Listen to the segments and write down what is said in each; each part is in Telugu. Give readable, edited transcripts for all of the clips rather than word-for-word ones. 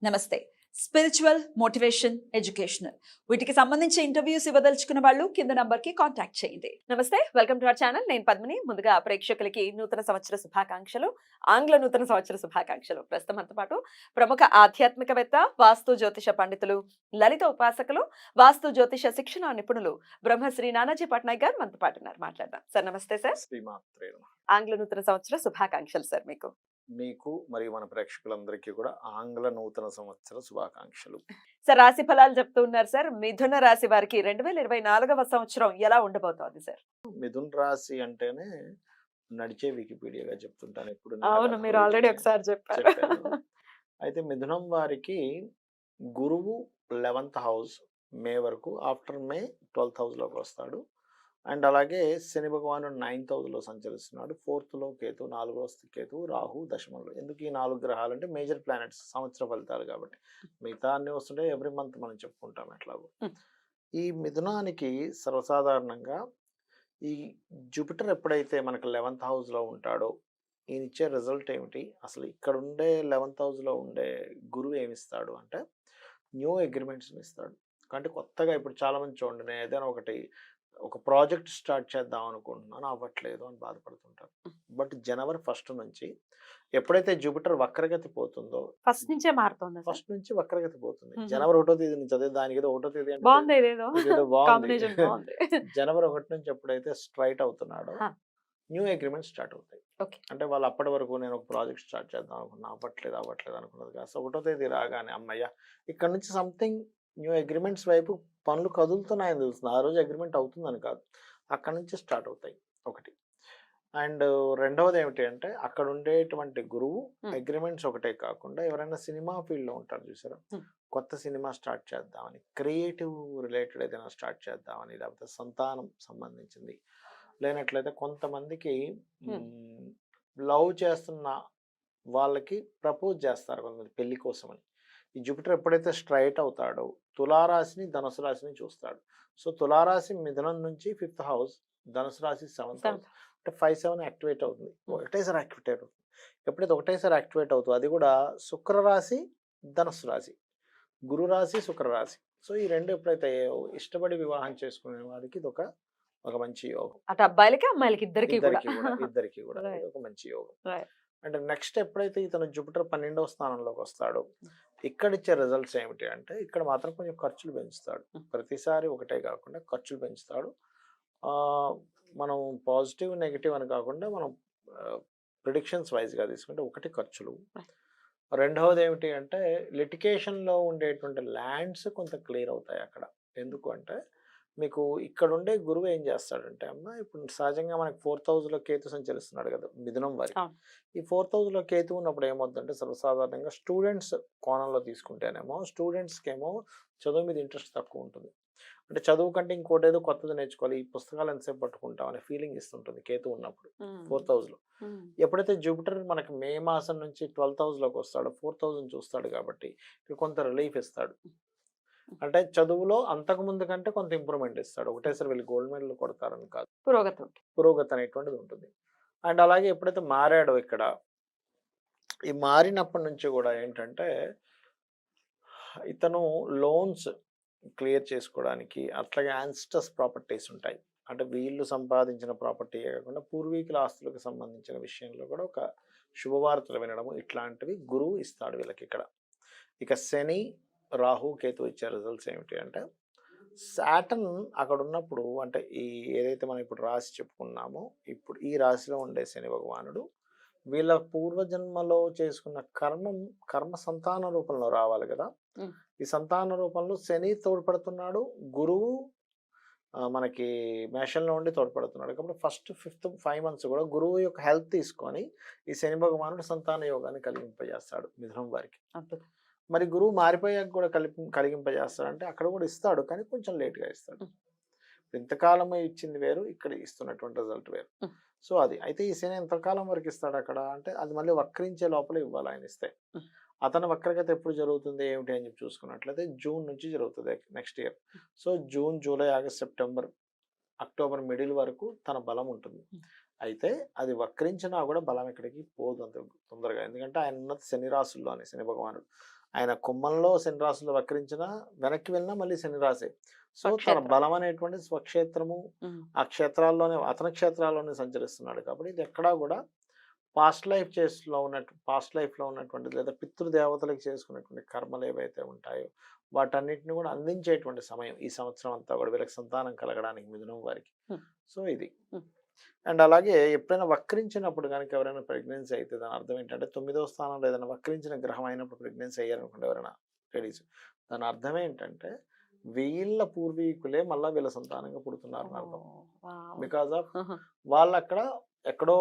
నమస్తే. స్పిరిచువల్, మోటివేషన్, ఎడ్యుకేషనల్ వీటికి సంబంధించి ఇంటర్వ్యూస్ ఇవ్వదలుచుకున్న వాళ్ళు కింద నంబర్ కి కాంటాక్ట్ చేయండి. నమస్తే, వెల్కమ్ టు అవర్ ఛానల్. నేను పద్మిని. ముందుగా ప్రేక్షకులకి నూతన సంవత్సర శుభాకాంక్షలు, ఆంగ్ల నూతన సంవత్సర శుభాకాంక్షలు. ప్రస్తుతం మనతో పాటు ప్రముఖ ఆధ్యాత్మికవేత్త, వాస్తు జ్యోతిష పండితులు, లలిత ఉపాసకులు, వాస్తు జ్యోతిష శిక్షణ నిపుణులు బ్రహ్మశ్రీ నానాజీ పట్నాయక్ గారు మనతో పాటు ఉన్నారు. మాట్లాడదాం. సార్ నమస్తే. సార్, శ్రీమాత్రే నమః. ఆంగ్ల నూతన సంవత్సర శుభాకాంక్షలు సార్ మీకు. మీకు మరియు మన ప్రేక్షకులందరికీ కూడా ఆంగ్ల నూతన సంవత్సర శుభాకాంక్షలు. సార్, రాశి ఫలాలు చెప్తూ ఉన్నారు సార్. మిథున రాశి వారికి 2024వ సంవత్సరం ఎలా ఉండబోతోంది సార్? మిథున్ రాశి అంటేనే నడిచే వికీపీడియాగా చెప్తుంటాను ఎప్పుడు. అవును, మీరు ఆల్రెడీ ఒకసారి చెప్పారు. అయితే మిథునం వారికి గురువు 11th హౌస్ మే వరకు, ఆఫ్టర్ మే 12th హౌస్లోకి వస్తాడు. అండ్ అలాగే శని భగవానుడు 9th హౌస్లో సంచరిస్తున్నాడు. 4th లో కేతు, 4వ కేతు, రాహు దశమంలో. ఎందుకు ఈ 4 గ్రహాలు అంటే మేజర్ ప్లానెట్స్, సంవత్సర ఫలితాలు కాబట్టి. మిగతా అన్ని వస్తుంటే ఎవ్రీ మంత్ మనం చెప్పుకుంటాం ఎట్లాగో. ఈ మిథునానికి సర్వసాధారణంగా ఈ జూపిటర్ ఎప్పుడైతే మనకు 11th హౌస్లో ఉంటాడో ఈయన ఇచ్చే రిజల్ట్ ఏమిటి, అసలు ఇక్కడ ఉండే 11th హౌస్లో ఉండే గురువు ఏమిస్తాడు అంటే న్యూ అగ్రిమెంట్స్ని ఇస్తాడు. అంటే కొత్తగా ఇప్పుడు చాలామంది చూడండి, నేను ఏదైనా ఒక ప్రాజెక్ట్ స్టార్ట్ చేద్దాం అనుకుంటున్నాను, అవ్వట్లేదు అని బాధపడుతుంటారు. బట్ జనవరి 1st నుంచి ఎప్పుడైతే జూపిటర్ వక్రగతి పోతుందో, ఫస్ట్ నుంచే మారుతోంది. ఫస్ట్ నుంచి వక్రగతి పోతుంది. జనవరి 1వ తేదీ నుంచి అదే, దానికి ఏదో 1వ తేదీ అంటే బాగుంది, ఇదేదో ఇదేదో బాగుంది. కాంబినేషన్ బాగుంది. జనవరి 1 నుంచి ఎప్పుడైతే స్ట్రైట్ అవుతున్నాడో న్యూ అగ్రిమెంట్ స్టార్ట్ అవుతాయి. ఓకే. అంటే వాళ్ళు అప్పటి వరకు నేను ఒక ప్రాజెక్ట్ స్టార్ట్ చేద్దాం అనుకున్నా, అవ్వట్లేదు అనుకున్నది కాదు. 1వ తేదీ రాగానే అమ్మయ్య ఇక్కడ నుంచి సంథింగ్ న్యూ అగ్రిమెంట్స్ వైపు పనులు కదులుతున్నాయని తెలుస్తుంది. ఆ రోజు అగ్రిమెంట్ అవుతుందని కాదు, అక్కడ నుంచి స్టార్ట్ అవుతాయి ఒకటి. అండ్ రెండవది ఏమిటి అంటే అక్కడ ఉండేటువంటి గురువు అగ్రిమెంట్స్ ఒకటే కాకుండా ఎవరైనా సినిమా ఫీల్డ్లో ఉంటారు చూసారా, కొత్త సినిమా స్టార్ట్ చేద్దామని, క్రియేటివ్ రిలేటెడ్ ఏదైనా స్టార్ట్ చేద్దామని, లేకపోతే సంతానం సంబంధించింది, లేనట్లయితే కొంతమందికి లవ్ చేస్తున్న వాళ్ళకి ప్రపోజ్ చేస్తారు కొంతమంది పెళ్లి కోసమని. ఈ జూపిటర్ ఎప్పుడైతే స్ట్రైట్ అవుతాడో తులారాశిని, ధనుసు రాశిని చూస్తాడు. సో తులారాశి మిథునం నుంచి 5th హౌస్, ధనుసు రాశి 7th హౌస్, అంటే 5-7 యాక్టివేట్ అవుతుంది. ఒకటేసారి యాక్టివేట్ అవుతుంది. ఎప్పుడైతే ఒకటేసారి యాక్టివేట్ అవుతుందో అది కూడా శుక్రరాశి, ధనుసు రాశి, గురు రాశి, శుక్రరాశి. సో ఈ రెండు ఎప్పుడైతే ఇష్టపడి వివాహం చేసుకునే వారికి ఇది ఒక మంచి యోగం. అటు అబ్బాయిలకి అమ్మాయిలకి ఇద్దరికి కూడా ఇది ఒక మంచి యోగం. అంటే నెక్స్ట్ ఎప్పుడైతే ఇతను జూపిటర్ 12వ స్థానంలోకి వస్తాడో ఇక్కడ ఇచ్చే రిజల్ట్స్ ఏమిటి అంటే ఇక్కడ మాత్రం కొంచెం ఖర్చులు పెంచుతాడు. ప్రతిసారి ఒకటే కాకుండా ఖర్చులు పెంచుతాడు. మనం పాజిటివ్ నెగిటివ్ అని కాకుండా మనం ప్రిడిక్షన్స్ వైజ్గా తీసుకుంటే ఒకటి ఖర్చులు, రెండవది ఏమిటి అంటే లిటికేషన్లో ఉండేటువంటి ల్యాండ్స్ కొంత క్లియర్ అవుతాయి అక్కడ. ఎందుకు అంటే మీకు ఇక్కడ ఉండే గురువు ఏం చేస్తాడంటే అమ్మ, ఇప్పుడు సహజంగా మనకి 4th హౌస్లో కేతు సంచరిస్తున్నాడు కదా మిథునం వారికి. ఈ 4th హౌస్లో కేతు ఉన్నప్పుడు ఏమవుతుందంటే సర్వసాధారణంగా స్టూడెంట్స్ కోణంలో తీసుకుంటేనేమో స్టూడెంట్స్కి ఏమో చదువు మీద ఇంట్రెస్ట్ తక్కువ ఉంటుంది. అంటే చదువు కంటే ఇంకోటి ఏదో కొత్తది నేర్చుకోవాలి, ఈ పుస్తకాలు ఎంతసేపు పట్టుకుంటాం అనే ఫీలింగ్ ఇస్తుంటుంది కేతు ఉన్నప్పుడు 4th హౌస్లో. ఎప్పుడైతే జూపిటర్ మనకి మే మాసం నుంచి 12th హౌస్లోకి వస్తాడో 4th హౌస్ని చూస్తాడు కాబట్టి కొంత రిలీఫ్ ఇస్తాడు. అంటే చదువులో అంతకు ముందు కంటే కొంత ఇంప్రూవ్మెంట్ ఇస్తాడు. ఒకటేసారి వీళ్ళు గోల్డ్ మెడల్ కొడతారని కాదు, పురోగతి అనేటువంటిది ఉంటుంది. అండ్ అలాగే ఎప్పుడైతే మారాడో ఇక్కడ, ఈ మారినప్పటి నుంచి కూడా ఏంటంటే ఇతను లోన్స్ క్లియర్ చేసుకోవడానికి, అట్లాగే యాన్స్టస్ ప్రాపర్టీస్ ఉంటాయి, అంటే వీళ్ళు సంపాదించిన ప్రాపర్టీ కాకుండా పూర్వీకుల ఆస్తులకు సంబంధించిన విషయంలో కూడా ఒక శుభవార్తలు వినడము, ఇట్లాంటివి గురువు ఇస్తాడు వీళ్ళకి ఇక్కడ. ఇక శని, రాహు, కేతు ఇచ్చే రిజల్ట్స్ ఏమిటి అంటే సాటర్న్ అక్కడ ఉన్నప్పుడు, అంటే ఈ ఏదైతే మనం ఇప్పుడు రాశి చెప్పుకున్నామో, ఇప్పుడు ఈ రాశిలో ఉండే శని భగవానుడు వీళ్ళ పూర్వజన్మలో చేసుకున్న కర్మ సంతాన రూపంలో రావాలి కదా. ఈ సంతాన రూపంలో శని తోడ్పడుతున్నాడు, గురువు మనకి మేషంలో ఉండి తోడ్పడుతున్నాడు. కాబట్టి ఫస్ట్ 5 months కూడా గురువు యొక్క హెల్త్ తీసుకొని ఈ శని భగవానుడు సంతాన యోగాన్ని కలిగింపజేస్తాడు మిథునం వారికి. మరి గురువు మారిపోయాక కూడా కలిగింపజేస్తాడంటే అక్కడ కూడా ఇస్తాడు, కానీ కొంచెం లేట్గా ఇస్తాడు. ఇంతకాలమే ఇచ్చింది వేరు, ఇక్కడ ఇస్తున్నటువంటి రిజల్ట్ వేరు. సో అది అయితే ఈ శని ఎంతకాలం వరకు ఇస్తాడు అక్కడ అంటే అది మళ్ళీ వక్రించే లోపల ఇవ్వాలి ఆయన ఇస్తే. అతని వక్రగతి ఎప్పుడు జరుగుతుంది ఏమిటి అని చెప్పి చూసుకున్నట్లయితే జూన్ నుంచి జరుగుతుంది next year. So June, July, August, September, October middle వరకు తన బలం ఉంటుంది. అయితే అది వక్రించినా కూడా బలం ఎక్కడికి పోదు అంత తొందరగా, ఎందుకంటే ఆయన ఉన్నది శని రాశుల్లోనే శని భగవానుడు. ఆయన కుంభంలో శని రాశిలో వక్రించినా వెనక్కి వెళ్ళినా మళ్ళీ శని రాశే. సో తన స్వక్షేత్రం. బలం అనేటువంటి స్వక్షేత్రము, ఆ క్షేత్రాల్లోనే అతని క్షేత్రాల్లోనే సంచరిస్తున్నాడు కాబట్టి ఇది ఎక్కడా కూడా పాస్ట్ లైఫ్లో ఉన్నటువంటి లేదా పితృదేవతలకు చేసుకున్నటువంటి కర్మలు ఏవైతే ఉంటాయో వాటన్నిటిని కూడా అందించేటువంటి సమయం ఈ సంవత్సరం అంతా కూడా వీళ్ళకి సంతానం కలగడానికి మిథునం వారికి. Hmm. సో ఇది Hmm. అండ్ అలాగే ఎప్పుడైనా వక్రించినప్పుడు కనుక ఎవరైనా ప్రెగ్నెన్సీ అయితే దాని అర్థం ఏంటంటే 9వ స్థానంలో ఏదైనా వక్రించిన గ్రహం అయినప్పుడు ప్రెగ్నెన్సీ అయ్యారనుకోండి ఎవరైనా లేడీస్, దాని అర్థం ఏంటంటే వీళ్ళ పూర్వీకులే మళ్ళీ వీళ్ళ సంతానంగా పుడుతున్నారు అని అర్థం. బికాస్ ఆఫ్ వాళ్ళు అక్కడ ఎక్కడో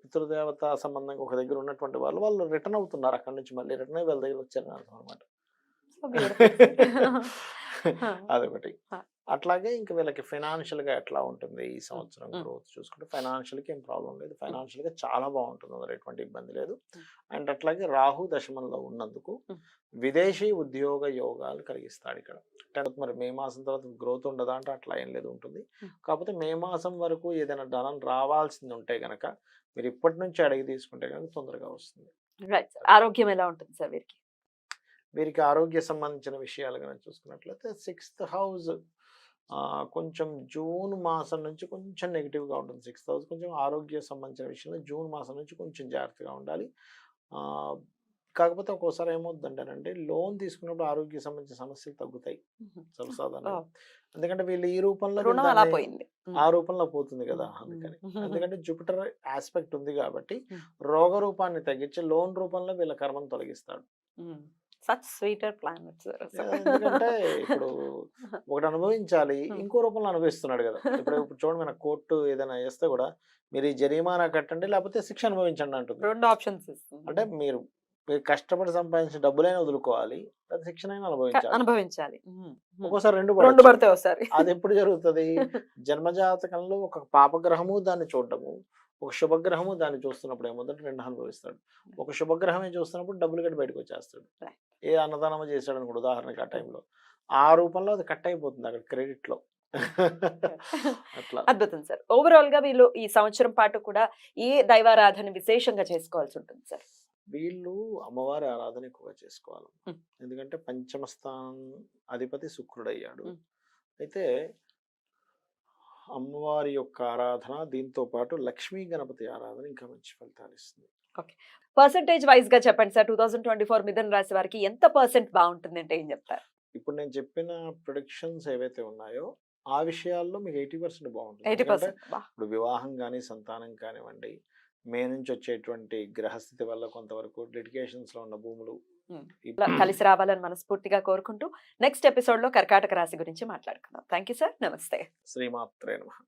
పితృదేవత సంబంధంగా ఒక దగ్గర ఉన్నటువంటి వాళ్ళు రిటర్న్ అవుతున్నారు, అక్కడ నుంచి మళ్ళీ రిటర్న్ అయ్యి వీళ్ళ దగ్గర వచ్చారని అర్థం అనమాట. అదొకటి. అట్లాగే ఇంకా వీళ్ళకి ఫైనాన్షియల్ గా ఎట్లా ఉంటుంది ఈ సంవత్సరం గ్రోత్ చూసుకుంటే ఫైనాన్షియల్ కి ఏం ప్రాబ్లం లేదు, ఫైనాన్షియల్ గా చాలా బాగుంటుంది, అందులో ఎటువంటి ఇబ్బంది లేదు. అండ్ అట్లాగే రాహు దశమంలో ఉన్నందుకు విదేశీ ఉద్యోగ యోగాలు కలిగిస్తాడు ఇక్కడ. మరి మే మాసం తర్వాత గ్రోత్ ఉండదా అంటే అట్లా ఏం లేదు, ఉంటుంది. కాకపోతే మే మాసం వరకు ఏదైనా ధనం రావాల్సింది ఉంటే గనక మీరు ఇప్పటి నుంచి అడిగి తీసుకుంటే కనుక తొందరగా వస్తుంది. Right sir. ఆరోగ్యం ఎలా ఉంటుంది సార్ వీరికి? వీరికి ఆరోగ్య సంబంధించిన విషయాలు కనుక చూసుకున్నట్లయితే 6th హౌస్ కొంచెం జూన్ మాసం నుంచి కొంచెం నెగిటివ్గా ఉంటుంది. 6th హౌస్ కొంచెం ఆరోగ్య సంబంధించిన విషయంలో జూన్ మాసం నుంచి కొంచెం జాగ్రత్తగా ఉండాలి. కాకపోతే ఒక్కోసారి ఏమవుతుందంటేనంటే లోన్ తీసుకున్నప్పుడు ఆరోగ్య సంబంధించిన సమస్యలు తగ్గుతాయి సర్వసాధారణంగా. ఎందుకంటే వీళ్ళు ఈ రూపంలో రుణం అలా పోయింది. ఆ రూపంలో పోతుంది కదా, అందుకని. ఎందుకంటే జూపిటర్ ఆస్పెక్ట్ ఉంది కాబట్టి రోగ రూపాన్ని తగ్గించి లోన్ రూపంలో వీళ్ళ కర్మను తొలగిస్తాడు. Such sweeter planets. ఎందుకంటే ఇప్పుడు ఒకటి అనుభవించాలి, ఇంకో రూపంలో అనుభవిస్తున్నాడు కదా. ఇప్పుడు చూడండి, మన కోర్టు ఏదైనా చేస్తే కూడా మీరు ఈ జరిమానా కట్టండి లేకపోతే శిక్ష అనుభవించండి అంటుంది. 2 ఆప్షన్స్ ఇస్తుంది. అంటే మీరు కష్టపడి సంపాదించిన డబ్బులైనా వదులుకోవాలి, లేదా శిక్షణైనా అనుభవించాలి. ఒక్కోసారి రెండు పడతాయి ఒకసారి. అది ఎప్పుడు జరుగుతుంది? జన్మజాతకంలో ఒక పాపగ్రహము దాన్ని చూడటము, ఒక శుభగ్రహము దాన్ని చూస్తున్నప్పుడు ఏముందంటే 2 అనుభవిస్తాడు. ఒక శుభగ్రహమే చూస్తున్నప్పుడు డబ్బులు కట్టి బయటకు వచ్చేస్తాడు. ఏ అన్నదానమో చేశాడు అనుకోండి ఉదాహరణకి, ఆ టైంలో ఆ రూపంలో అది కట్ అయిపోతుంది అక్కడ క్రెడిట్ లో. అట్లా అద్భుతం సార్. ఓవరాల్ గా వీళ్ళు ఈ సంవత్సరం పాటు కూడా ఏ దైవారాధన విశేషంగా చేసుకోవాల్సి ఉంటుంది సార్? వీళ్ళు అమ్మవారి ఆరాధన ఎక్కువగా చేసుకోవాలి. ఎందుకంటే పంచమ స్థానం అధిపతి శుక్రుడయ్యాడు. అయితే అమ్మవారి యొక్క ఆరాధన, దీంతో పాటు లక్ష్మీ గణపతి ఆరాధన ఇంకా మంచి ఫలితాలు ఇస్తుంది. పర్సెంటేజ్ వైజ్ గా చెప్పండి సార్. 2024 మిథున రాశి వారికి ఎంత పర్సెంట్ బాగుంటుంది అంటే ఏం చెప్తారు? ఇప్పుడు నేను చెప్పిన ప్రొడిక్షన్స్ ఏవైతే ఉన్నాయో ఆ విషయాల్లో మీకు 80% బాగుంటుంది. 80%. ఇప్పుడు వివాహం కానీ సంతానం కానివ్వండి, మే నుంచి వచ్చేటువంటి గ్రహస్థితి వల్ల కొంతవరకు లిటిగేషన్స్ లో ఉన్న భూములు కలిసి రావాలని మనస్ఫూర్తిగా కోరుకుంటూ నెక్స్ట్ ఎపిసోడ్ లో కర్కాటక రాశి గురించి మాట్లాడుకుందాం. Thank you sir. నమస్తే. శ్రీమాత్రే నమః.